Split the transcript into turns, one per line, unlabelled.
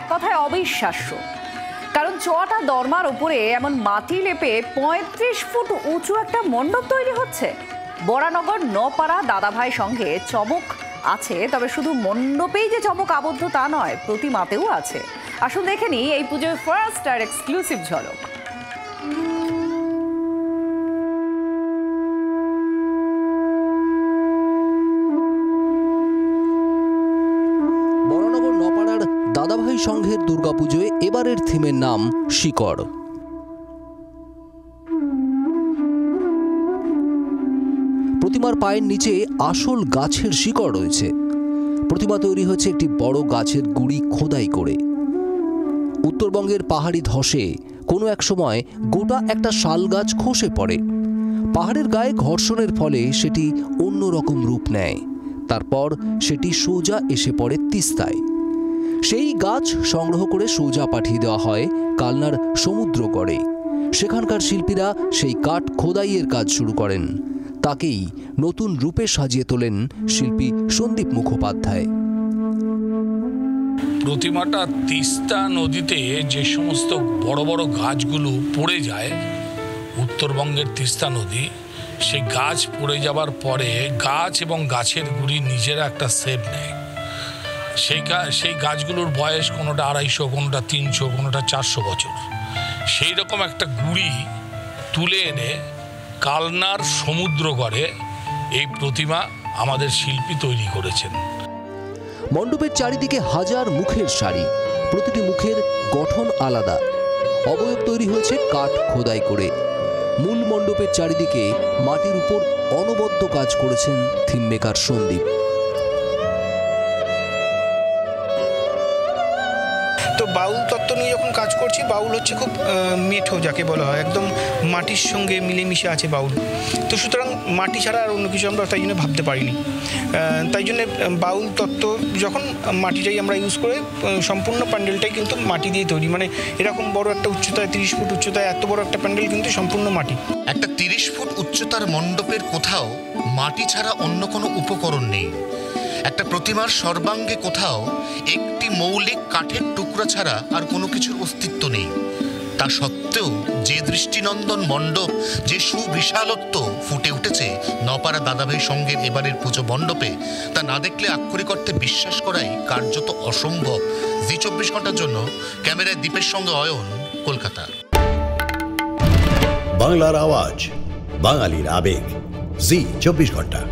এক কথায় অবিশ্বাস্য। কারণ চুয়াটা দরমার উপরে এমন মাটি লেপে ৩৫ ফুট উঁচু একটা মণ্ডপ তৈরি হচ্ছে। বরানগর নপাড়া দাদাভাই সঙ্গে চমক আছে, তবে শুধু মণ্ডপেই যে চমক আবদ্ধ তা নয়, প্রতিমাতেও আছে। আসুন দেখে নিই এই পুজোর ফার্স্ট আর এক্সক্লুসিভ ঝলক।
বরানগর নপাড়ার দাদাভাই সংঘের দুর্গাপুজোয় এবারের থিমের নাম শিকড়। প্রতিমার পায়ের নিচে আসল গাছের শিকড় রয়েছে। প্রতিমা তৈরি হয়েছে একটি বড় গাছের গুড়ি খোদাই করে। উত্তরবঙ্গের পাহাড়ি ধসে কোনো এক সময় গোটা একটা শাল গাছ খসে পড়ে। পাহাড়ের গায়ে ঘর্ষণের ফলে সেটি অন্যরকম রূপ নেয়। তারপর সেটি সোজা এসে পড়ে তিস্তায়। সেই গাছ সংগ্রহ করে সোজা পাঠিয়ে দেওয়া হয় কালনার সমুদ্রগড়ে। সেখানকার শিল্পীরা সেই কাঠ খোদাইয়ের কাজ শুরু করেন। তাকেই নতুন রূপে সাজিয়ে তোলেন শিল্পী সন্দীপ মুখোপাধ্যায়।
প্রতিমাটা তিস্তা নদীতে যে সমস্ত বড় বড় গাছগুলো পড়ে যায়, উত্তরবঙ্গের তিস্তা নদী, সেই গাছ পড়ে যাবার পরে গাছ এবং গাছের গুড়ি নিজেরা একটা শেপ নেয়। সেই গাছগুলোর বয়স কোনোটা ২৫০, কোনোটা ৩০০, কোনোটা ৪০০ বছর। সেই রকম একটা গুড়ি তুলে এনে কালনার সমুদ্রগড়ে এই প্রতিমা আমাদের শিল্পী তৈরি করেছেন।
মণ্ডপের চারিদিকে হাজার মুখের সারি, প্রতিটি মুখের গঠন আলাদা। অবয়ব তৈরি হয়েছে কাঠ খোদাই করে। মূল মণ্ডপের চারিদিকে মাটির উপর অনবদ্য কাজ করেছেন থিম মেকার সন্দীপ।
তো বাউল তত্ত্ব নিয়ে যখন কাজ করছি, বাউল হচ্ছে খুব মেঠো যাকে বলা হয়, একদম মাটির সঙ্গে মিলেমিশে আছে বাউল। তো সুতরাং মাটি ছাড়া আর অন্য কিছু আমরা তাই জন্য ভাবতে পারিনি। তাই জন্য বাউল তত্ত্ব যখন মাটিটাই আমরা ইউজ করে, সম্পূর্ণ প্যান্ডেলটাই কিন্তু মাটি দিয়ে তৈরি। মানে এরকম বড় একটা উচ্চতায় ৩০ ফুট উচ্চতায় এত বড় একটা প্যান্ডেল কিন্তু সম্পূর্ণ মাটি।
একটা ৩০ ফুট উচ্চতার মণ্ডপের কোথাও মাটি ছাড়া অন্য কোনো উপকরণ নেই। একটা প্রতিমার সর্বাঙ্গে কোথাও একটি মৌলিক কাঠের টুকরা ছাড়া আর কোনো কিছুর অস্তিত্ব নেই। তা সত্ত্বেও যে দৃষ্টিনন্দন মণ্ডপ, যে সুবিশালত্ব ফুটে উঠেছে নপাড়া দাদাভাই সঙ্গের এবারের পুজো মণ্ডপে, তা না দেখলে আক্ষরিক অর্থে বিশ্বাস করাই কার্যত অসম্ভব। জি ২৪ ঘন্টার জন্য ক্যামেরায় দীপের সঙ্গে অয়ন, কলকাতা।
বাংলার আওয়াজ, বাঙালির আবেগ, জি ২৪ ঘন্টা।